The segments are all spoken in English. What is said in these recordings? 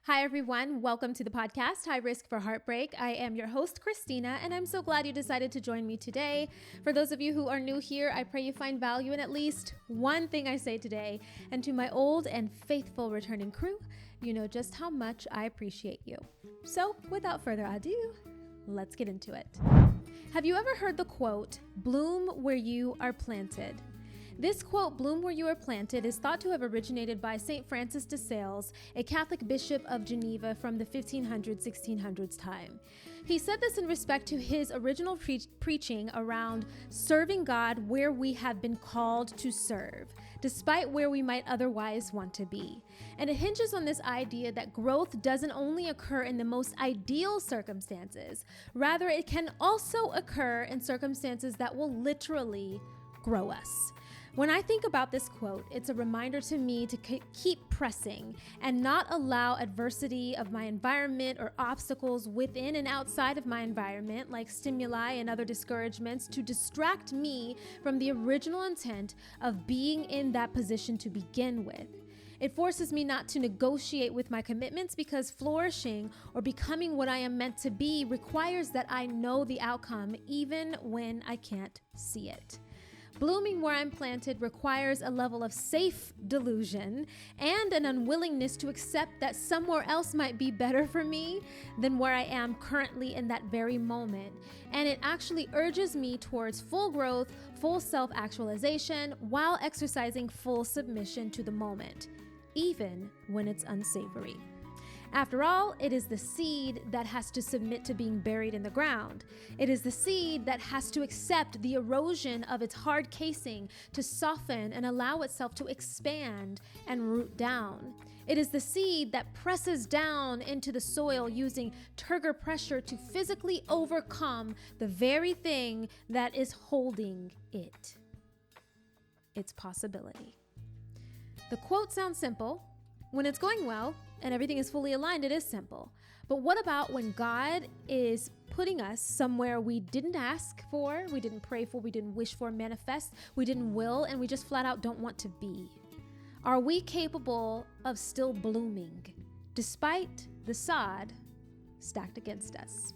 Hi, everyone. Welcome to the podcast, Risk For Heartbreak. I am your host, Christina, and I'm so glad you decided to join me today. For those of you who are new here, I pray you find value in at least one thing I say today. And to my old and faithful returning crew, you know just how much I appreciate you. So, without further ado, let's get into it. Have you ever heard the quote, "Bloom where you are planted"? This quote, "Bloom where you are planted," is thought to have originated by St. Francis de Sales, a Catholic bishop of Geneva from the 1600s time. He said this in respect to his original preaching around serving God where we have been called to serve, despite where we might otherwise want to be. And it hinges on this idea that growth doesn't only occur in the most ideal circumstances, rather it can also occur in circumstances that will literally grow us. When I think about this quote, it's a reminder to me to keep pressing and not allow adversity of my environment or obstacles within and outside of my environment, like stimuli and other discouragements, to distract me from the original intent of being in that position to begin with. It forces me not to negotiate with my commitments because flourishing or becoming what I am meant to be requires that I know the outcome even when I can't see it. Blooming where I'm planted requires a level of safe delusion and an unwillingness to accept that somewhere else might be better for me than where I am currently in that very moment. And it actually urges me towards full growth, full self-actualization, while exercising full submission to the moment, even when it's unsavory. After all, it is the seed that has to submit to being buried in the ground. It is the seed that has to accept the erosion of its hard casing to soften and allow itself to expand and root down. It is the seed that presses down into the soil using turgor pressure to physically overcome the very thing that is holding it. Its possibility. The quote sounds simple. When it's going well and everything is fully aligned, it is simple. But what about when God is putting us somewhere we didn't ask for, we didn't pray for, we didn't wish for, manifest, we didn't will, and we just flat out don't want to be? Are we capable of still blooming despite the sod stacked against us?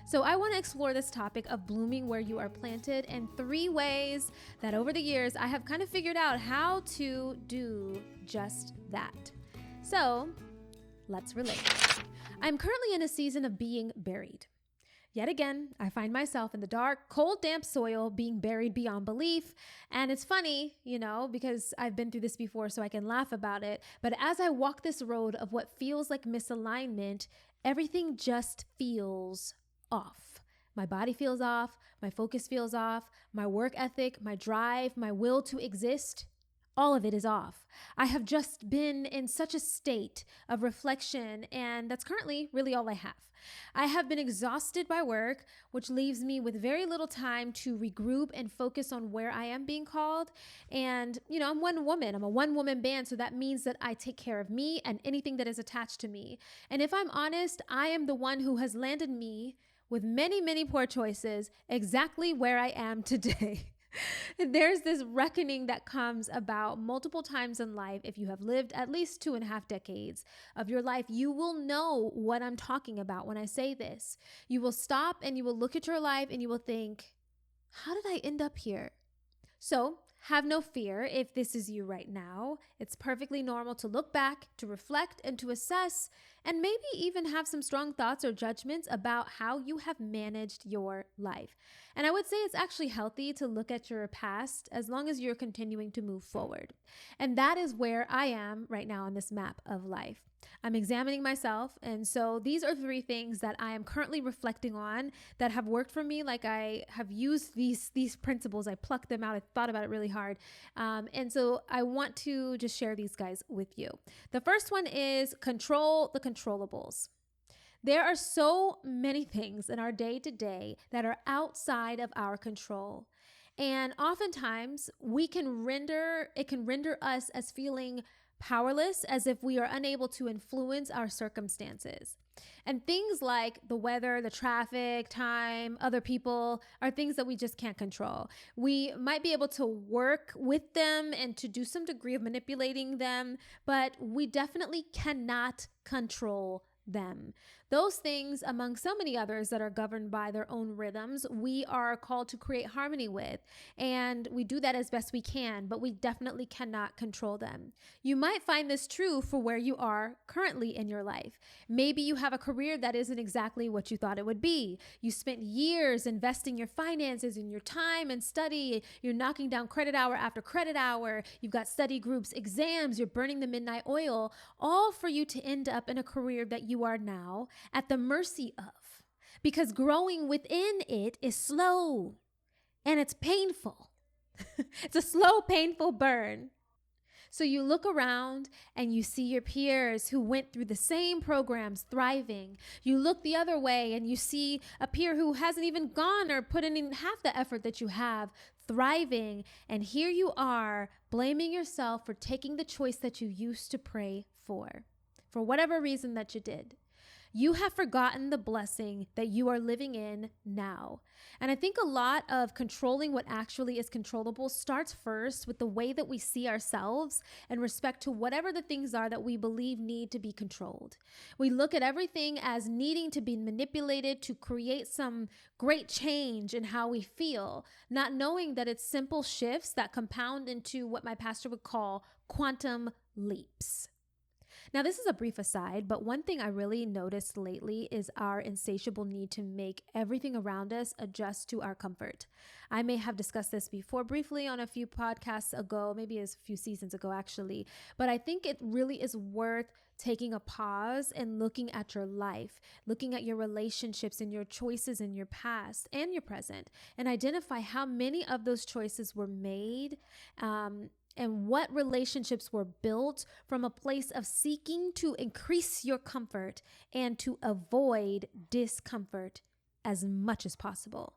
So I want to explore this topic of blooming where you are planted in 3 ways that over the years I have kind of figured out how to do just that. So let's relate. I'm currently in a season of being buried. Yet again, I find myself in the dark, cold, damp soil being buried beyond belief. And it's funny, because I've been through this before, so I can laugh about it. But as I walk this road of what feels like misalignment, everything just feels off. My body feels off. My focus feels off. My work ethic, my drive, my will to exist, all of it is off. I have just been in such a state of reflection, and that's currently really all I have. I have been exhausted by work, which leaves me with very little time to regroup and focus on where I am being called. And, I'm one woman. I'm a one-woman band, so that means that I take care of me and anything that is attached to me. And if I'm honest, I am the one who has landed me with many, many poor choices exactly where I am today. There's this reckoning that comes about multiple times in life. If you have lived at least 2.5 decades of your life, you will know what I'm talking about when I say this. You will stop and you will look at your life and you will think, how did I end up here? So have no fear if this is you right now. It's perfectly normal to look back, to reflect, and to assess, and maybe even have some strong thoughts or judgments about how you have managed your life. And I would say it's actually healthy to look at your past as long as you're continuing to move forward. And that is where I am right now on this map of life. I'm examining myself. And so these are 3 things that I am currently reflecting on that have worked for me. Like I have used these principles. I plucked them out. I thought about it really hard. And so I want to just share these guys with you. The first one is control the controllables. There are so many things in our day to day that are outside of our control. And oftentimes it can render us as feeling powerless, as if we are unable to influence our circumstances. And things like the weather, the traffic, time, other people are things that we just can't control. We might be able to work with them and to do some degree of manipulating them, but we definitely cannot control them. Those things, among so many others that are governed by their own rhythms, we are called to create harmony with. And we do that as best we can, but we definitely cannot control them. You might find this true for where you are currently in your life. Maybe you have a career that isn't exactly what you thought it would be. You spent years investing your finances and your time and study. You're knocking down credit hour after credit hour. You've got study groups, exams. You're burning the midnight oil, all for you to end up in a career that you are now at the mercy of, because growing within it is slow and it's painful. It's a slow, painful burn. So you look around and you see your peers who went through the same programs thriving. You look the other way and you see a peer who hasn't even gone or put in half the effort that you have, thriving. And here you are blaming yourself for taking the choice that you used to pray for whatever reason that you did. You have forgotten the blessing that you are living in now. And I think a lot of controlling what actually is controllable starts first with the way that we see ourselves in respect to whatever the things are that we believe need to be controlled. We look at everything as needing to be manipulated to create some great change in how we feel, not knowing that it's simple shifts that compound into what my pastor would call quantum leaps. Now, this is a brief aside, but one thing I really noticed lately is our insatiable need to make everything around us adjust to our comfort. I may have discussed this before briefly on a few podcasts ago, maybe a few seasons ago, actually, but I think it really is worth taking a pause and looking at your life, looking at your relationships and your choices in your past and your present, and identify how many of those choices were made, and what relationships were built from a place of seeking to increase your comfort and to avoid discomfort as much as possible.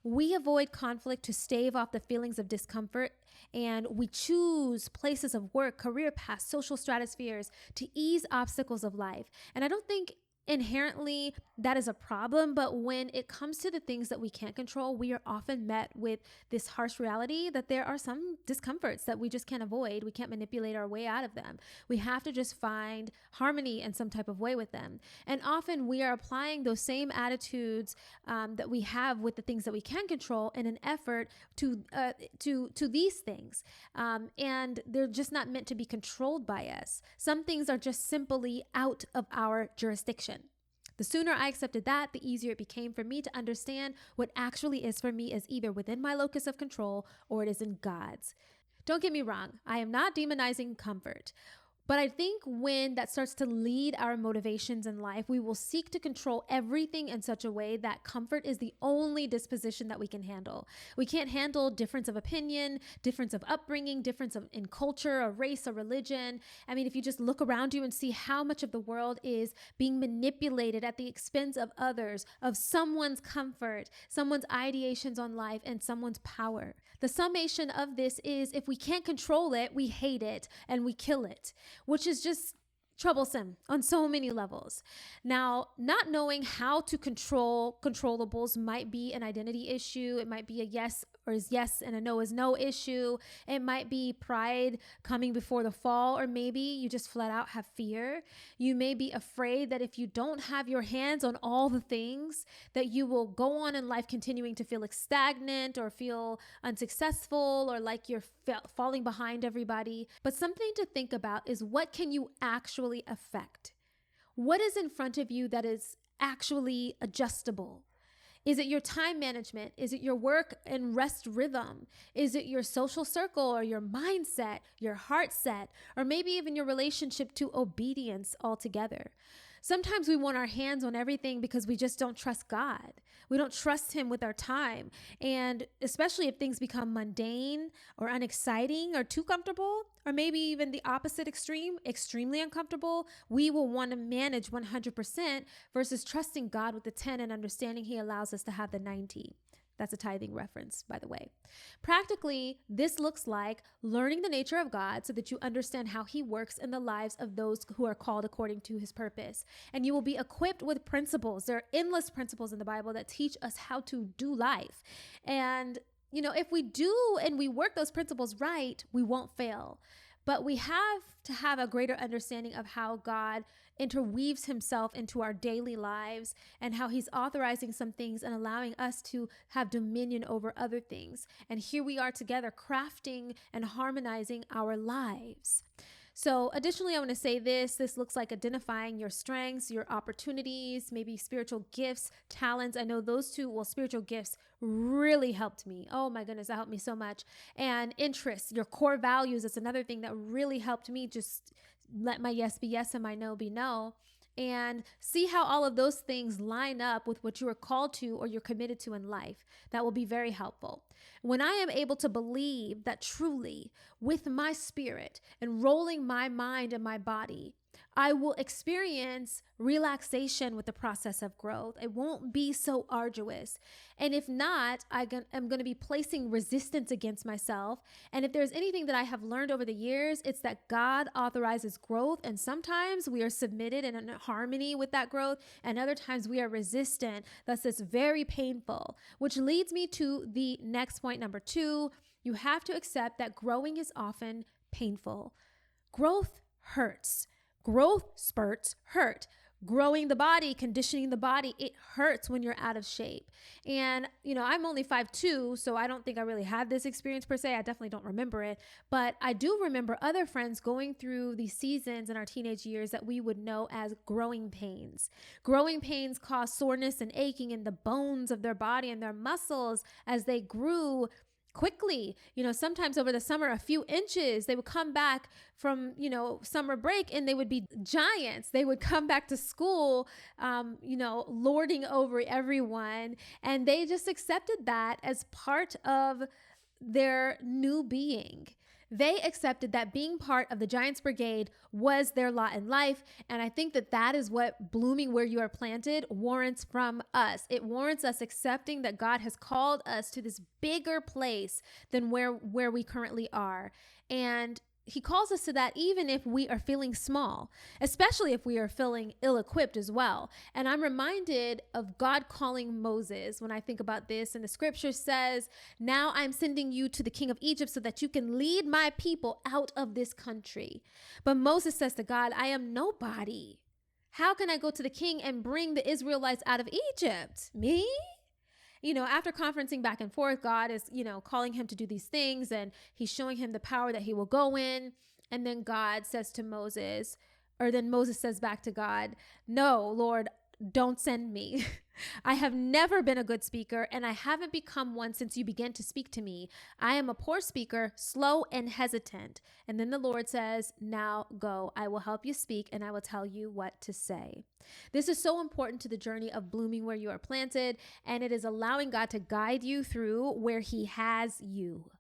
We avoid conflict to stave off the feelings of discomfort, and we choose places of work, career paths, social stratospheres to ease obstacles of life. And I don't think inherently that is a problem, but when it comes to the things that we can't control, we are often met with this harsh reality that there are some discomforts that we just can't avoid. We can't manipulate our way out of them. We have to just find harmony in some type of way with them. And often we are applying those same attitudes that we have with the things that we can control in an effort to these things. And they're just not meant to be controlled by us. Some things are just simply out of our jurisdiction. The sooner I accepted that, the easier it became for me to understand what actually is for me is either within my locus of control or it is in God's. Don't get me wrong, I am not demonizing comfort. But I think when that starts to lead our motivations in life, we will seek to control everything in such a way that comfort is the only disposition that we can handle. We can't handle difference of opinion, difference of upbringing, in culture, or race, or religion. I mean, if you just look around you and see how much of the world is being manipulated at the expense of others, of someone's comfort, someone's ideations on life, and someone's power. The summation of this is if we can't control it, we hate it and we kill it, which is just troublesome on so many levels. Now, not knowing how to control controllables might be an identity issue. It might be a yes or is yes and a no is no issue. It might be pride coming before the fall, or maybe you just flat out have fear. You may be afraid that if you don't have your hands on all the things, that you will go on in life continuing to feel like stagnant or feel unsuccessful or like you're falling behind everybody. But something to think about is, what can you actually affect? What is in front of you that is actually adjustable? Is it your time management? Is it your work and rest rhythm? Is it your social circle or your mindset, your heart set, or maybe even your relationship to obedience altogether? Sometimes we want our hands on everything because we just don't trust God. We don't trust Him with our time. And especially if things become mundane or unexciting or too comfortable, or maybe even the opposite extreme, extremely uncomfortable, we will want to manage 100% versus trusting God with the 10 and understanding He allows us to have the 90. That's a tithing reference, by the way. Practically, this looks like learning the nature of God so that you understand how he works in the lives of those who are called according to his purpose. And you will be equipped with principles. There are endless principles in the Bible that teach us how to do life. And, if we do and we work those principles right, we won't fail. But we have to have a greater understanding of how God interweaves himself into our daily lives and how he's authorizing some things and allowing us to have dominion over other things. And here we are together crafting and harmonizing our lives. So additionally, I want to say this looks like identifying your strengths, your opportunities, maybe spiritual gifts, talents. I know those two, spiritual gifts really helped me. Oh my goodness, that helped me so much. And interests, your core values, that's another thing that really helped me. Just let my yes be yes and my no be no. And see how all of those things line up with what you are called to or you're committed to in life. That will be very helpful. When I am able to believe that truly with my spirit and rolling my mind and my body, I will experience relaxation with the process of growth. It won't be so arduous. And if not, I'm going to be placing resistance against myself. And if there's anything that I have learned over the years, it's that God authorizes growth. And sometimes we are submitted and in harmony with that growth. And other times we are resistant. Thus, it's very painful, which leads me to the next point, number 2. You have to accept that growing is often painful. Growth hurts. Growth spurts hurt. Growing the body, conditioning the body, it hurts when you're out of shape. And, I'm only 5'2", so I don't think I really had this experience per se. I definitely don't remember it. But I do remember other friends going through these seasons in our teenage years that we would know as growing pains. Growing pains cause soreness and aching in the bones of their body and their muscles as they grew quickly. Sometimes over the summer, a few inches. They would come back from, summer break and they would be giants. They would come back to school, lording over everyone. And they just accepted that as part of their new being. They accepted that being part of the Giants Brigade was their lot in life. And I think that is what blooming where you are planted warrants from us. It warrants us accepting that God has called us to this bigger place than where we currently are. And he calls us to that even if we are feeling small, especially if we are feeling ill-equipped as well. And I'm reminded of God calling Moses when I think about this. And the scripture says, "Now I'm sending you to the king of Egypt so that you can lead my people out of this country." But Moses says to God, "I am nobody. How can I go to the king and bring the Israelites out of Egypt? Me?" After conferencing back and forth, God is, calling him to do these things and he's showing him the power that he will go in. And then God says to Moses, or then Moses says back to God, "No, Lord, don't send me. I have never been a good speaker and I haven't become one since you began to speak to me. I am a poor speaker, slow and hesitant." And then the Lord says, "Now go, I will help you speak and I will tell you what to say." This is so important to the journey of blooming where you are planted, and it is allowing God to guide you through where he has you.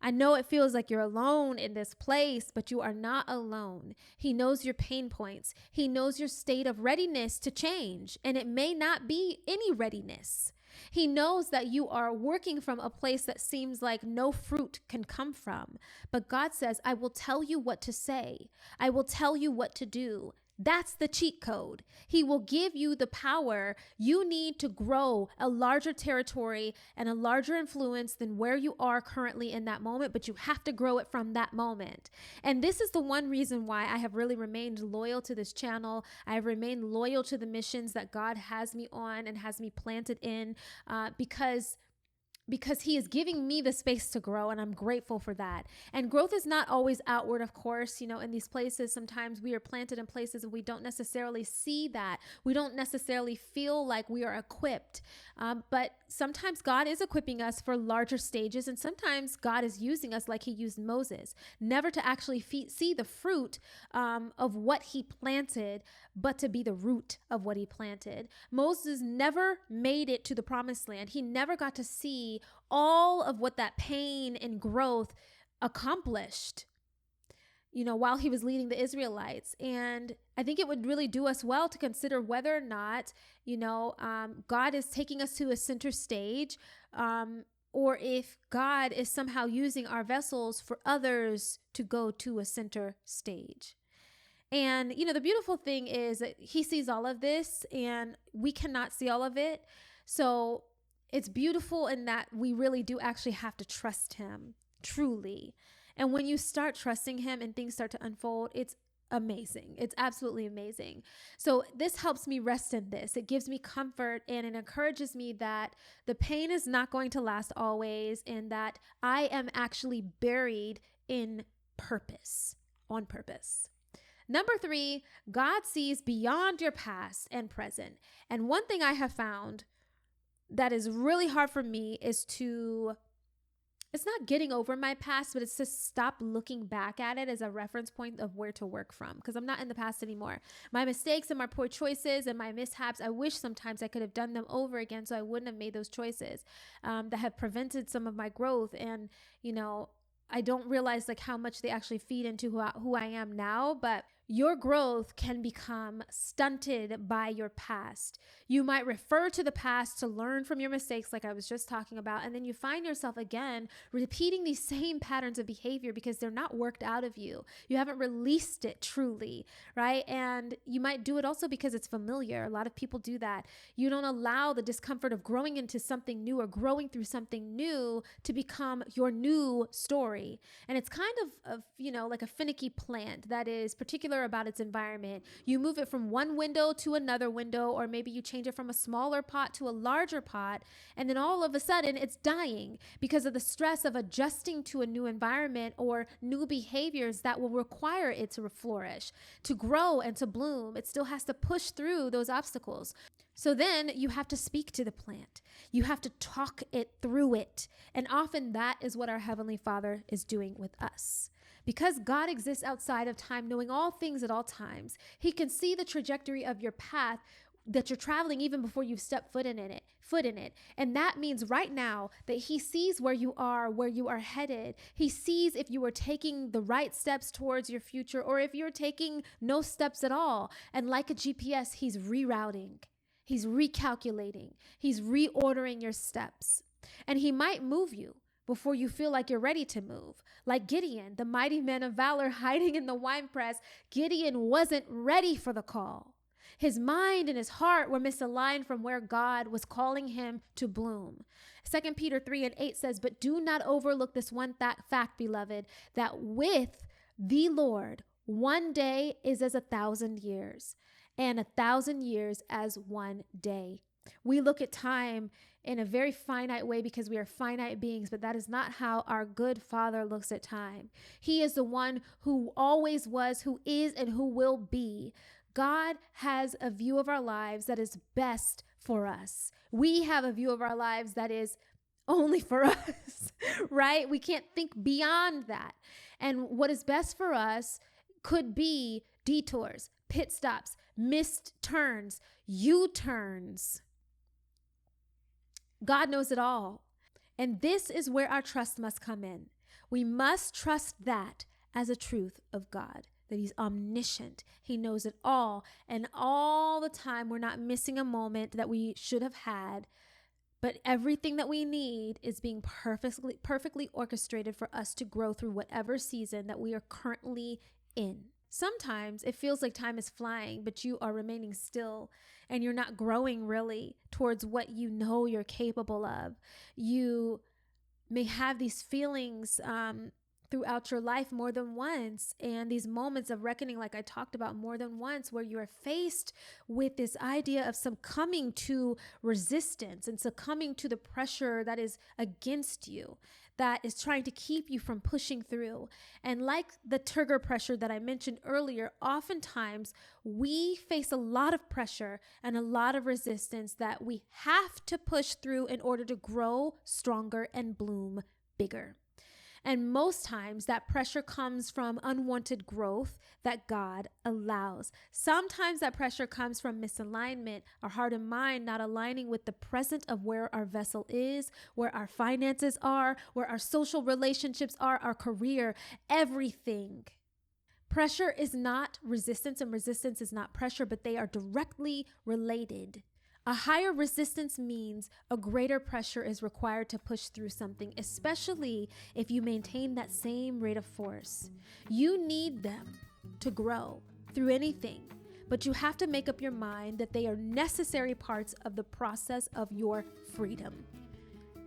I know it feels like you're alone in this place, but you are not alone. He knows your pain points. He knows your state of readiness to change, and it may not be any readiness. He knows that you are working from a place that seems like no fruit can come from. But God says, "I will tell you what to say. I will tell you what to do." That's the cheat code. He will give you the power you need to grow a larger territory and a larger influence than where you are currently in that moment, but you have to grow it from that moment. And this is the one reason why I have really remained loyal to this channel. I have remained loyal to the missions that God has me on and has me planted in, because he is giving me the space to grow, and I'm grateful for that. And growth is not always outward, of course. In these places, sometimes we are planted in places and we don't necessarily see that. We don't necessarily feel like we are equipped. But sometimes God is equipping us for larger stages, and sometimes God is using us like he used Moses, never to actually see the fruit of what he planted, but to be the root of what he planted. Moses never made it to the promised land. He never got to see all of what that pain and growth accomplished. while he was leading the Israelites. And I think it would really do us well to consider whether or not, God is taking us to a center stage, or if God is somehow using our vessels for others to go to a center stage. And, the beautiful thing is that he sees all of this and we cannot see all of it. So it's beautiful in that we really do actually have to trust him, truly. And when you start trusting him and things start to unfold, it's amazing. It's absolutely amazing. So this helps me rest in this. It gives me comfort and it encourages me that the pain is not going to last always and that I am actually buried in purpose, on purpose. Number 3, God sees beyond your past and present. And one thing I have found that is really hard for me is it's not getting over my past, but it's to stop looking back at it as a reference point of where to work from, because I'm not in the past anymore. My mistakes and my poor choices and my mishaps, I wish sometimes I could have done them over again so I wouldn't have made those choices that have prevented some of my growth. And, I don't realize like how much they actually feed into who I am now, but your growth can become stunted by your past. You might refer to the past to learn from your mistakes, like I was just talking about, and then you find yourself again repeating these same patterns of behavior because they're not worked out of you. You haven't released it truly, right? And you might do it also because it's familiar. A lot of people do that. You don't allow the discomfort of growing into something new or growing through something new to become your new story. And it's kind of like a finicky plant that is particular about its environment. You move it from one window to another window, or maybe you change it from a smaller pot to a larger pot, and then all of a sudden it's dying because of the stress of adjusting to a new environment or new behaviors that will require it to flourish, to grow and to bloom. It still has to push through those obstacles. So then you have to speak to the plant. You have to talk it through it. And often that is what our Heavenly Father is doing with us. Because God exists outside of time, knowing all things at all times, he can see the trajectory of your path that you're traveling even before you've stepped foot in it. And that means right now that he sees where you are headed. He sees if you are taking the right steps towards your future or if you're taking no steps at all. And like a GPS, he's rerouting. He's recalculating. He's reordering your steps. And he might move you before you feel like you're ready to move. Like Gideon, the mighty man of valor hiding in the winepress, Gideon wasn't ready for the call. His mind and his heart were misaligned from where God was calling him to bloom. 2 Peter 3:8 says, "But do not overlook this one fact, beloved, that with the Lord, one day is as 1,000 years, and 1,000 years as one day." We look at time in a very finite way because we are finite beings, but that is not how our good Father looks at time. He is the one who always was, who is, and who will be. God has a view of our lives that is best for us. We have a view of our lives that is only for us, right? We can't think beyond that. And what is best for us could be detours, pit stops, missed turns, U-turns. God knows it all. And this is where our trust must come in. We must trust that as a truth of God, that he's omniscient. He knows it all. And all the time, we're not missing a moment that we should have had. But everything that we need is being perfectly orchestrated for us to grow through whatever season that we are currently in. Sometimes it feels like time is flying, but you are remaining still and you're not growing really towards what you know you're capable of. You may have these feelings throughout your life more than once, and these moments of reckoning, like I talked about, more than once, where you are faced with this idea of succumbing to resistance and succumbing to the pressure that is against you, that is trying to keep you from pushing through. And like the trigger pressure that I mentioned earlier, oftentimes we face a lot of pressure and a lot of resistance that we have to push through in order to grow stronger and bloom bigger. And most times that pressure comes from unwanted growth that God allows. Sometimes that pressure comes from misalignment, our heart and mind not aligning with the present of where our vessel is, where our finances are, where our social relationships are, our career, everything. Pressure is not resistance and resistance is not pressure, but they are directly related. A higher resistance means a greater pressure is required to push through something, especially if you maintain that same rate of force. You need them to grow through anything, but you have to make up your mind that they are necessary parts of the process of your freedom.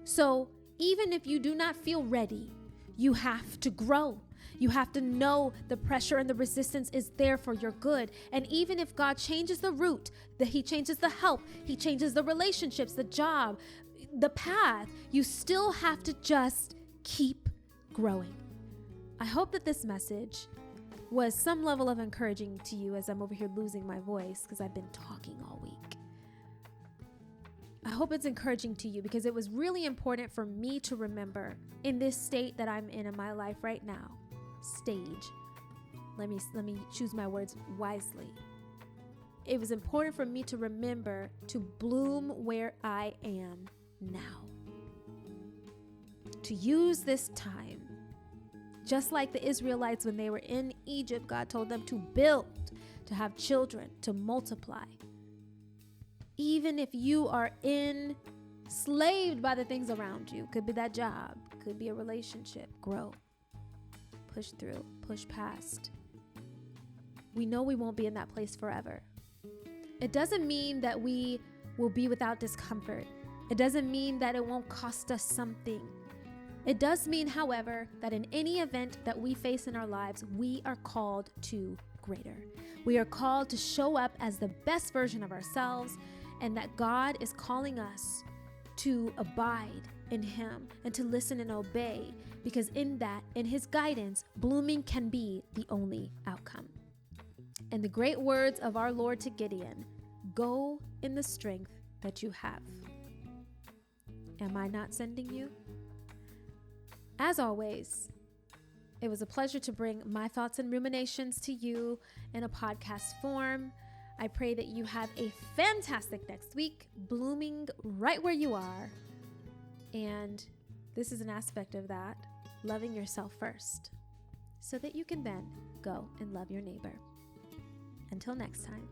So even if you do not feel ready, you have to grow. You have to know the pressure and the resistance is there for your good. And even if God changes the route, that He changes the help, He changes the relationships, the job, the path, you still have to just keep growing. I hope that this message was some level of encouraging to you as I'm over here losing my voice because I've been talking all week. I hope it's encouraging to you because it was really important for me to remember in this state that I'm in my life right now. Stage. Let me choose my words wisely. It was important for me to remember to bloom where I am now. To use this time, just like the Israelites when they were in Egypt, God told them to build, to have children, to multiply. Even if you are enslaved by the things around you, could be that job, could be a relationship, grow. Push through, push past. We know we won't be in that place forever. It doesn't mean that we will be without discomfort. It doesn't mean that it won't cost us something. It does mean, however, that in any event that we face in our lives, we are called to greater. We are called to show up as the best version of ourselves, and that God is calling us to abide in Him and to listen and obey, because in that, in His guidance, blooming can be the only outcome. And the great words of our Lord to Gideon, go in the strength that you have. Am I not sending you? As always, it was a pleasure to bring my thoughts and ruminations to you in a podcast form. I pray that you have a fantastic next week, blooming right where you are. And this is an aspect of that, loving yourself first, so that you can then go and love your neighbor. Until next time.